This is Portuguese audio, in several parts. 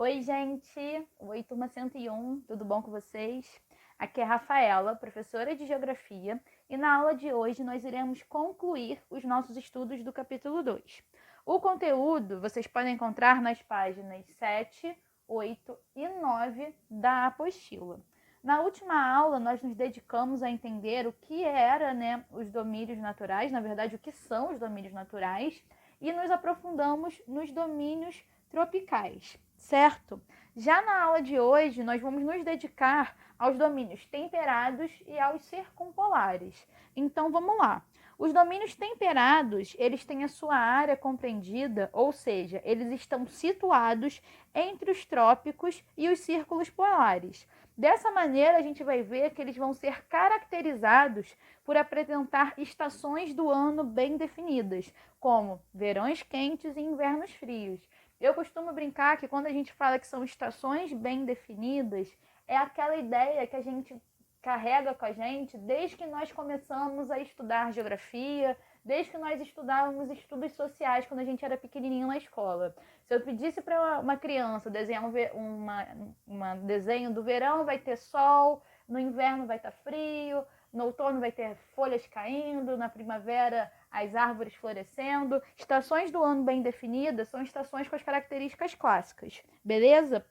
Oi, gente! Oi, turma 101, tudo bom com vocês? Aqui é a Rafaela, professora de Geografia, e na aula de hoje nós iremos concluir os nossos estudos do capítulo 2. O conteúdo vocês podem encontrar nas páginas 7, 8 e 9 da apostila. Na última aula, nós nos dedicamos a entender o que era, os domínios naturais, na verdade, o que são os domínios naturais, e nos aprofundamos nos domínios tropicais, certo? Já na aula de hoje, nós vamos nos dedicar aos domínios temperados e aos circumpolares. Então, vamos lá. Os domínios temperados, eles têm a sua área compreendida, ou seja, eles estão situados entre os trópicos e os círculos polares. Dessa maneira, a gente vai ver que eles vão ser caracterizados por apresentar estações do ano bem definidas, como verões quentes e invernos frios. Eu costumo brincar que quando a gente fala que são estações bem definidas, é aquela ideia que a gente carrega com a gente desde que nós começamos a estudar geografia, desde que nós estudávamos estudos sociais quando a gente era pequenininho na escola. Se eu pedisse para uma criança desenhar um desenho do verão, vai ter sol, no inverno vai estar frio, no outono vai ter folhas caindo, na primavera as árvores florescendo. Estações do ano bem definidas são estações com as características clássicas, beleza?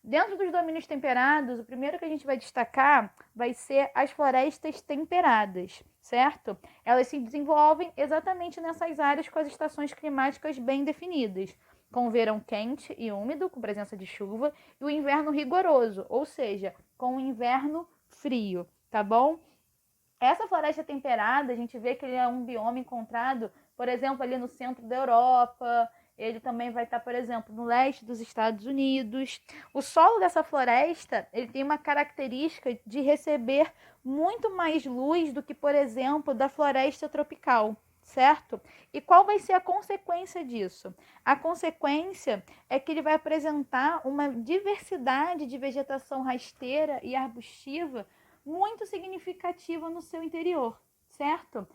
Dentro dos domínios temperados, o primeiro que a gente vai destacar vai ser as florestas temperadas, certo? Elas se desenvolvem exatamente nessas áreas com as estações climáticas bem definidas, com o verão quente e úmido, com presença de chuva, e o inverno rigoroso, ou seja, com o inverno frio, tá bom? Essa floresta temperada, a gente vê que ele é um bioma encontrado, por exemplo, ali no centro da Europa. Ele também vai estar, por exemplo, no leste dos Estados Unidos. O solo dessa floresta, ele tem uma característica de receber muito mais luz do que, por exemplo, da floresta tropical, certo? E qual vai ser a consequência disso? A consequência é que ele vai apresentar uma diversidade de vegetação rasteira e arbustiva muito significativa no seu interior, certo?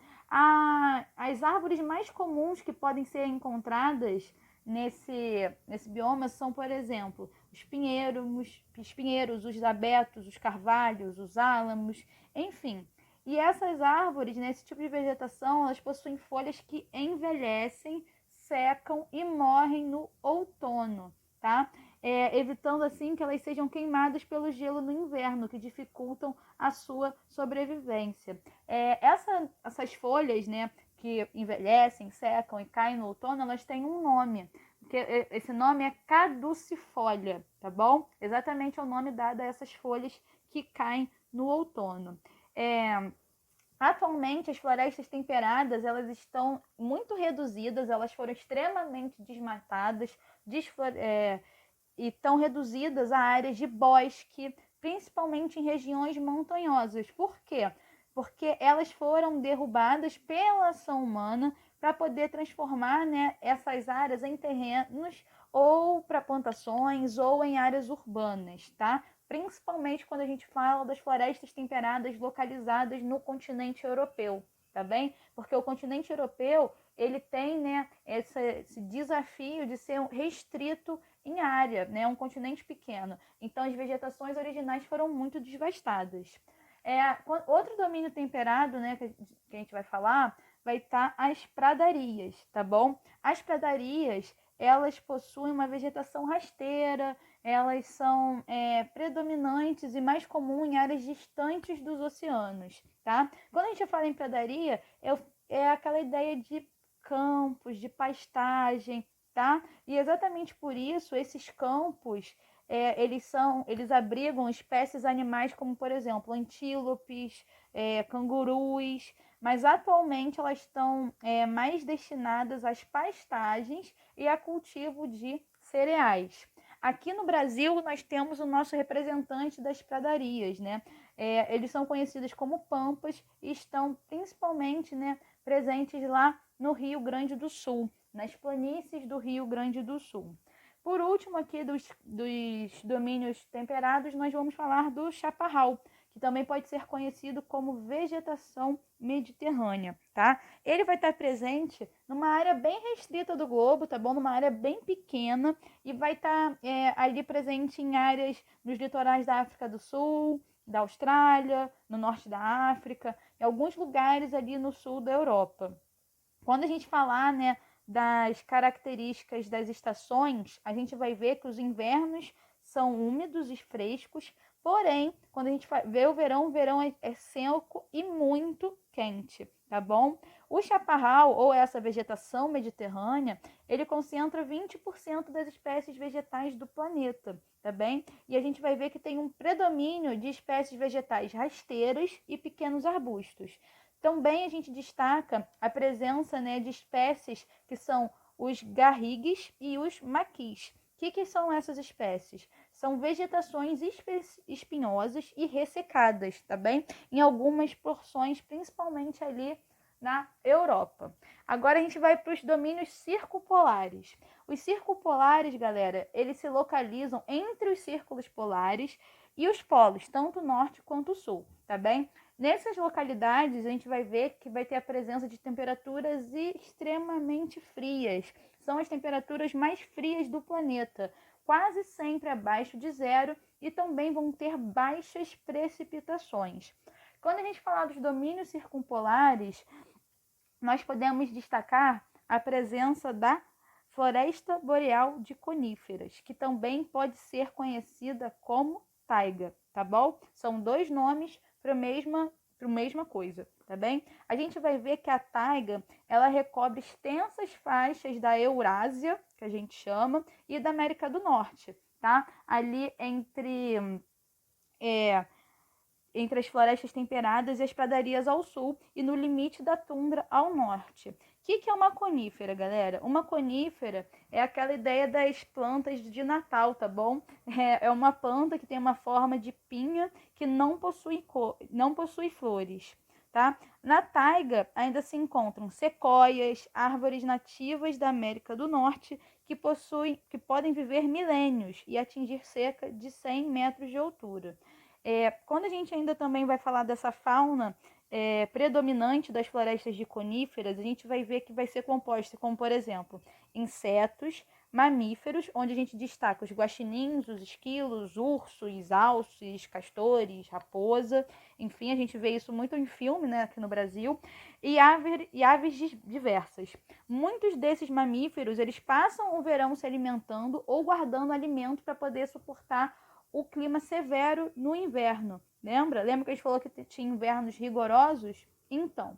As árvores mais comuns que podem ser encontradas nesse bioma são, por exemplo, os pinheiros, os abetos, os carvalhos, os álamos, enfim. E essas árvores, nesse tipo de vegetação, elas possuem folhas que envelhecem, secam e morrem no outono, tá? Evitando assim que elas sejam queimadas pelo gelo no inverno, que dificultam a sua sobrevivência. Essas folhas, que envelhecem, secam e caem no outono, elas têm um nome. Esse nome é caducifólia, tá bom? Exatamente é o nome dado a essas folhas que caem no outono. Atualmente, as florestas temperadas, elas estão muito reduzidas, elas foram extremamente desmatadas, e estão reduzidas a áreas de bosque, principalmente em regiões montanhosas. Por quê? Porque elas foram derrubadas pela ação humana para poder transformar, essas áreas em terrenos ou para plantações ou em áreas urbanas, tá? Principalmente quando a gente fala das florestas temperadas localizadas no continente europeu, tá bem? Porque o continente europeu, ele tem, esse desafio de ser restrito em área, um continente pequeno. Então, as vegetações originais foram muito devastadas. Outro domínio temperado, que a gente vai falar, vai estar as pradarias, tá bom? As pradarias, elas possuem uma vegetação rasteira, elas são predominantes e mais comum em áreas distantes dos oceanos, tá? Quando a gente fala em pradaria, é aquela ideia de campos, de pastagem, tá? E exatamente por isso, esses campos, eles abrigam espécies animais como, por exemplo, antílopes, cangurus, mas atualmente elas estão mais destinadas às pastagens e a cultivo de cereais. Aqui no Brasil, nós temos o nosso representante das pradarias, eles são conhecidos como pampas e estão principalmente, presentes lá no Rio Grande do Sul, nas planícies do Rio Grande do Sul. Por último, aqui dos domínios temperados, nós vamos falar do chaparral, que também pode ser conhecido como vegetação mediterrânea, tá? Ele vai estar presente numa área bem restrita do globo, tá bom? Numa área bem pequena e vai estar ali presente em áreas nos litorais da África do Sul, da Austrália, no norte da África, em alguns lugares ali no sul da Europa. Quando a gente falar, né, das características das estações, a gente vai ver que os invernos são úmidos e frescos, porém, quando a gente vê o verão é seco e muito quente, tá bom? O chaparral, ou essa vegetação mediterrânea, ele concentra 20% das espécies vegetais do planeta, tá bem? E a gente vai ver que tem um predomínio de espécies vegetais rasteiras e pequenos arbustos. Também a gente destaca a presença, né, de espécies que são os garrigues e os maquis. O que são essas espécies? São vegetações espinhosas e ressecadas, tá bem? Em algumas porções, principalmente ali na Europa. Agora a gente vai para os domínios circumpolares. Os circumpolares, galera, eles se localizam entre os círculos polares e os polos, tanto norte quanto sul, tá bem? Nessas localidades, a gente vai ver que vai ter a presença de temperaturas extremamente frias. São as temperaturas mais frias do planeta, quase sempre abaixo de zero, e também vão ter baixas precipitações. Quando a gente falar dos domínios circumpolares, nós podemos destacar a presença da floresta boreal de coníferas, que também pode ser conhecida como taiga, tá bom? São dois nomes para a mesma coisa, tá bem? A gente vai ver que a taiga, ela recobre extensas faixas da Eurásia, que a gente chama, e da América do Norte, tá? Ali entre as florestas temperadas e as pradarias ao sul e no limite da tundra ao norte. O que é uma conífera, galera? Uma conífera é aquela ideia das plantas de Natal, tá bom? É uma planta que tem uma forma de pinha que não possui flores, tá? Na taiga ainda se encontram sequoias, árvores nativas da América do Norte que podem viver milênios e atingir cerca de 100 metros de altura. Quando a gente ainda também vai falar dessa fauna predominante das florestas de coníferas, a gente vai ver que vai ser composta como, por exemplo, insetos, mamíferos, onde a gente destaca os guaxinins, os esquilos, ursos, alces, castores, raposa, enfim, a gente vê isso muito em filme, né, aqui no Brasil, e aves diversas. Muitos desses mamíferos, eles passam o verão se alimentando ou guardando alimento para poder suportar o clima severo no inverno. Lembra? Lembra que a gente falou que tinha invernos rigorosos? Então,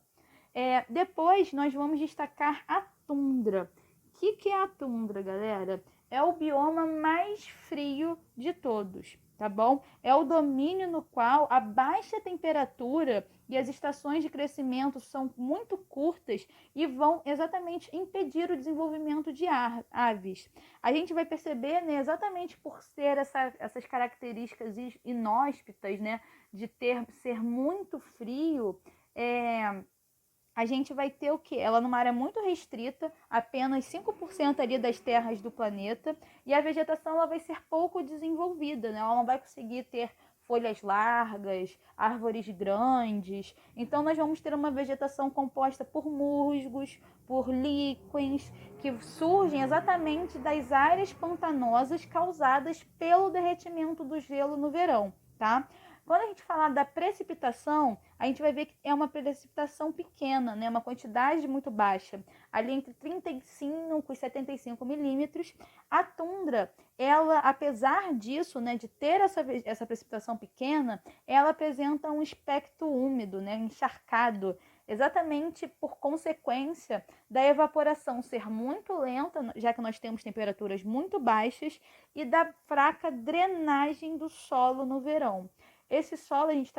depois nós vamos destacar a tundra. O que é a tundra, galera? É o bioma mais frio de todos, tá bom? É o domínio no qual a baixa temperatura e as estações de crescimento são muito curtas e vão exatamente impedir o desenvolvimento de aves. A gente vai perceber, né, exatamente por ser essas características inóspitas, né, de ser muito frio, a gente vai ter o quê? Ela numa área muito restrita, apenas 5% ali das terras do planeta, e a vegetação ela vai ser pouco desenvolvida, né? Ela não vai conseguir ter folhas largas, árvores grandes. Então nós vamos ter uma vegetação composta por musgos, por líquens, que surgem exatamente das áreas pantanosas causadas pelo derretimento do gelo no verão, tá? Quando a gente falar da precipitação, a gente vai ver que é uma precipitação pequena, né? Uma quantidade muito baixa, ali entre 35 e 75 milímetros. A tundra, ela, apesar disso, né, de ter essa precipitação pequena, ela apresenta um espectro úmido, né, encharcado, exatamente por consequência da evaporação ser muito lenta, já que nós temos temperaturas muito baixas, e da fraca drenagem do solo no verão. Esse solo a gente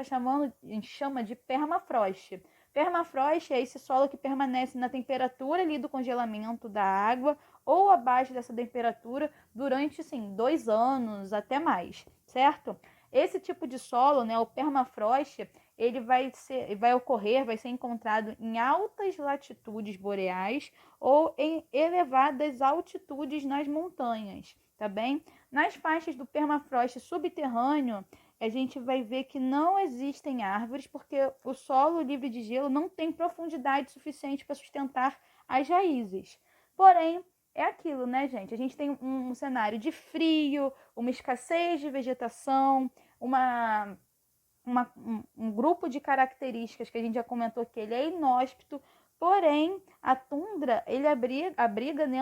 chama de permafrost. Permafrost é esse solo que permanece na temperatura ali do congelamento da água ou abaixo dessa temperatura durante, 2 anos, até mais, certo? Esse tipo de solo, né, o permafrost, ele vai ser encontrado em altas latitudes boreais ou em elevadas altitudes nas montanhas, tá bem? Nas faixas do permafrost subterrâneo, a gente vai ver que não existem árvores porque o solo livre de gelo não tem profundidade suficiente para sustentar as raízes. Porém, é aquilo, né, gente? A gente tem um cenário de frio, uma escassez de vegetação, um grupo de características que a gente já comentou que ele é inóspito, porém a tundra ele abriga né,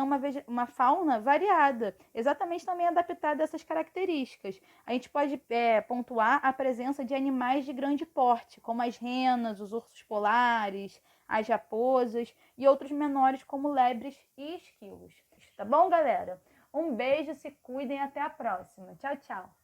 uma fauna variada, exatamente também adaptada a essas características. A gente pode pontuar a presença de animais de grande porte, como as renas, os ursos polares, as raposas e outros menores como lebres e esquilos. Tá bom, galera? Um beijo, se cuidem, até a próxima. Tchau, tchau!